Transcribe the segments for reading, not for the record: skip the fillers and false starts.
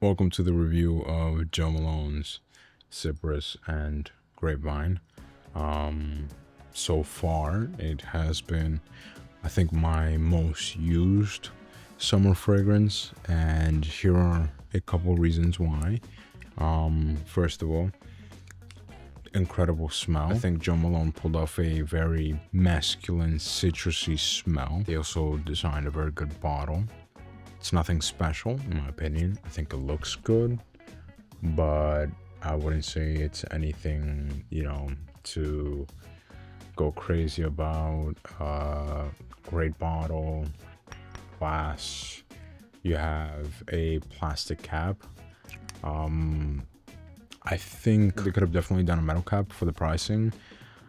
Welcome to the review of Joe Malone's Cypress and Grapevine. So far, it has been, I think, my most used summer fragrance, and here are a couple reasons why. First of all, incredible smell. I think Joe Malone pulled off a very masculine, citrusy smell. They also designed a very good bottle. It's nothing special, in my opinion. I think it looks good, but I wouldn't say it's anything, to go crazy about. Great bottle, glass. You have a plastic cap. I think they could have definitely done a metal cap for the pricing.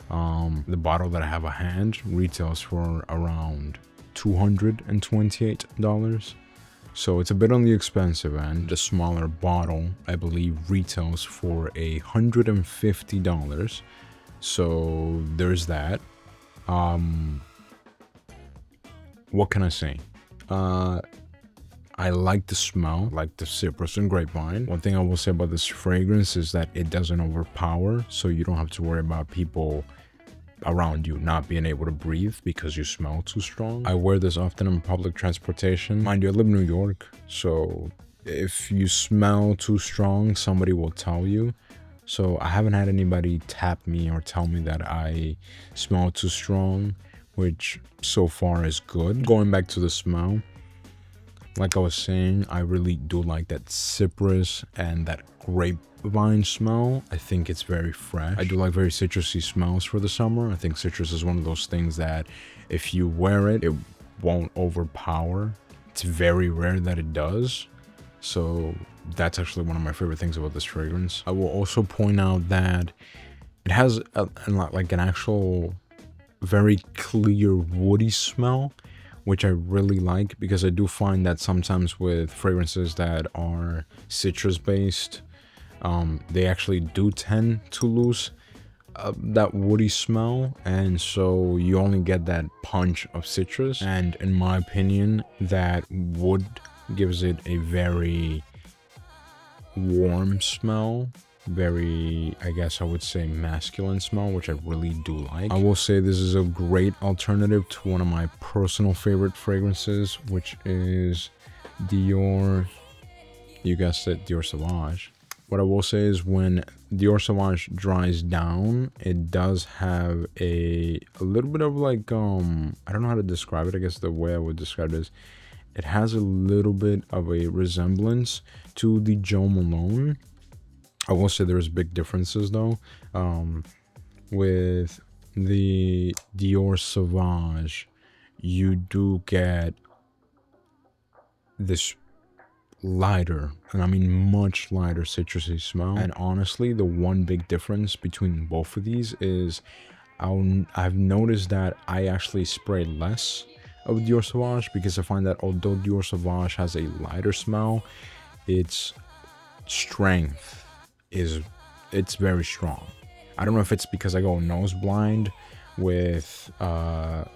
The bottle that I have at hand retails for around $228. So it's a bit on the expensive end. The smaller bottle, I believe, retails for $150. So there's that. What can I say? I like the smell, like the Cypress and Grapevine. One thing I will say about this fragrance is that it doesn't overpower, so you don't have to worry about people around you not being able to breathe because you smell too strong. I wear this often in public transportation. Mind you, I live in New York, so if you smell too strong, somebody will tell you. So I haven't had anybody tap me or tell me that I smell too strong, which so far is good. Going back to the smell, like I was saying, I really do like that Cypress and that grapevine smell. I think it's very fresh. I do like very citrusy smells for the summer. I think citrus is one of those things that if you wear it, it won't overpower. It's very rare that it does. So that's actually one of my favorite things about this fragrance. I will also point out that it has like an actual very clear woody smell, which I really like, because I do find that sometimes with fragrances that are citrus based, they actually do tend to lose that woody smell, and so you only get that punch of citrus. And in my opinion, that wood gives it a very warm smell, very, I guess I would say, masculine smell, which I really do like. I will say this is a great alternative to one of my personal favorite fragrances, which is Dior, you guessed it, Dior Sauvage. What I will say is when Dior Sauvage dries down, it does have a little bit of like, I don't know how to describe it. I guess the way I would describe it is it has a little bit of a resemblance to the Joe Malone. I will say there's big differences though. With the Dior Sauvage, you do get this lighter, and I mean much lighter, citrusy smell. And honestly, the one big difference between both of these is I've noticed that I actually spray less of Dior Sauvage, because I find that although Dior Sauvage has a lighter smell, its strength it's very strong. I don't know if it's because I go nose blind with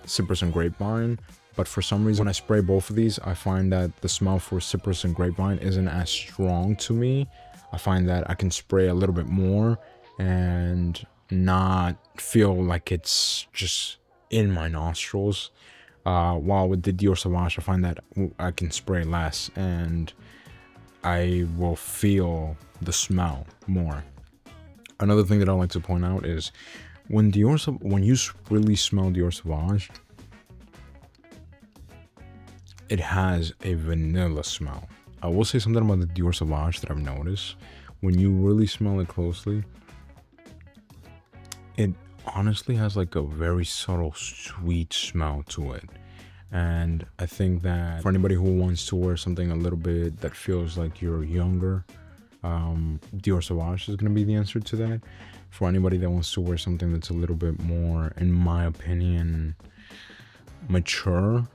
Cypress and Grapevine, but for some reason when I spray both of these, I find that the smell for Cypress and Grapevine isn't as strong to me. I find that I can spray a little bit more and not feel like it's just in my nostrils. While with the Dior Sauvage, I find that I can spray less and I will feel the smell more. Another thing that I like to point out is when you really smell Dior Sauvage, it has a vanilla smell. I will say something about the Dior Sauvage that I've noticed. When you really smell it closely, it honestly has like a very subtle sweet smell to it. And I think that for anybody who wants to wear something a little bit that feels like you're younger, Dior Sauvage is going to be the answer to that. For anybody that wants to wear something that's a little bit more, in my opinion, mature,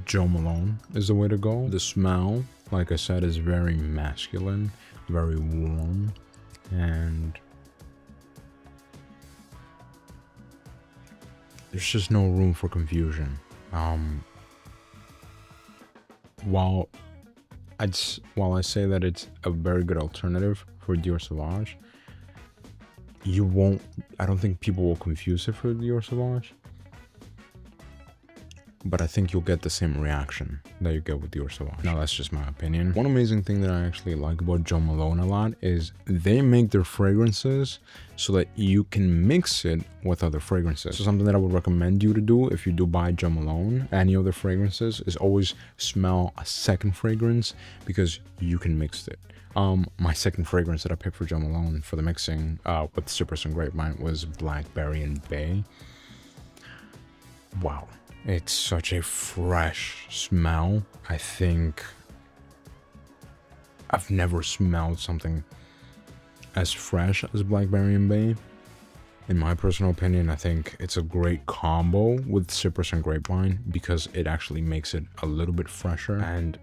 Joe Malone is the way to go. The smell, like I said, is very masculine, very warm, and there's just no room for confusion. While while I say that it's a very good alternative for Dior Sauvage, I don't think people will confuse it for Dior Sauvage, but I think you'll get the same reaction that you get with Dior Sauvage. Now, that's just my opinion. One amazing thing that I actually like about Jo Malone a lot is they make their fragrances so that you can mix it with other fragrances. So something that I would recommend you to do if you do buy Jo Malone, any of their fragrances, is always smell a second fragrance, because you can mix it. My second fragrance that I picked for Jo Malone for the mixing with Cypress and Grapevine was Blackberry and Bay. Wow. It's such a fresh smell. I think I've never smelled something as fresh as Blackberry and Bay. In my personal opinion, I think it's a great combo with Cypress and Grapevine because it actually makes it a little bit fresher, and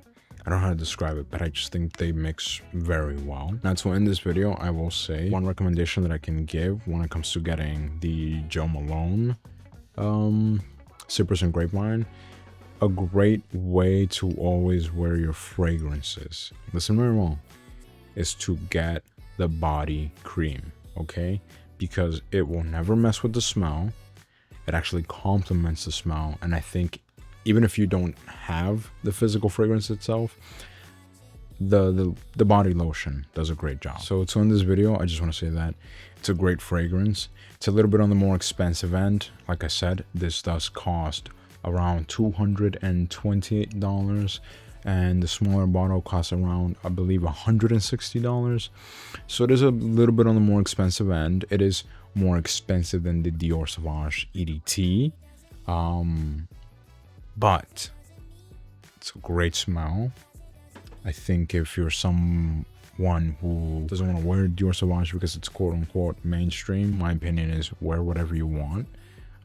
I don't know how to describe it, but I just think they mix very well. Now, to end this video, I will say one recommendation that I can give when it comes to getting the Jo Malone Cypress and Grapevine. A great way to always wear your fragrances, listen very well, is to get the body cream, okay? Because it will never mess with the smell. It actually complements the smell, and I think even if you don't have the physical fragrance itself, the body lotion does a great job. So to end this video, I just want to say that it's a great fragrance. It's a little bit on the more expensive end. Like I said, this does cost around $228, and the smaller bottle costs around, I believe, $160. So it is a little bit on the more expensive end. It is more expensive than the Dior Sauvage EDT, but it's a great smell. I think if you're someone who doesn't want to wear Dior Sauvage because it's quote-unquote mainstream, my opinion is wear whatever you want.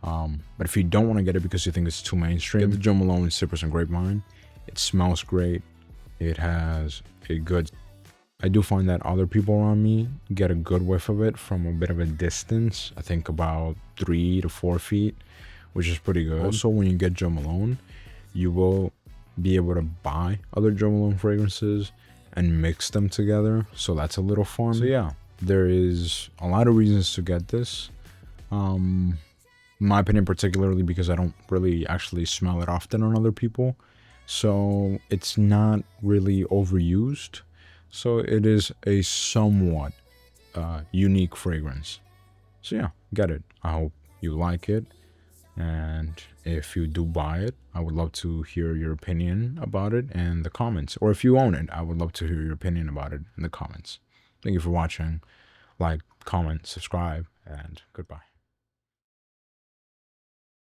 But if you don't want to get it because you think it's too mainstream, get the Jo Malone Cypress and Grapevine. It smells great. It has a good... I do find that other people around me get a good whiff of it from a bit of a distance. I think about 3 to 4 feet, which is pretty good. Also, when you get Jo Malone, you will be able to buy other Jo Malone fragrances and mix them together, so that's a little fun. So yeah, there is a lot of reasons to get this. In my opinion, particularly because I don't really actually smell it often on other people, so it's not really overused, so it is a somewhat unique fragrance. So yeah, get it. I hope you like it, and if you do buy it, I would love to hear your opinion about it in the comments. Or if you own it, I would love to hear your opinion about it in the comments. Thank you for watching. Like, comment, subscribe, and goodbye.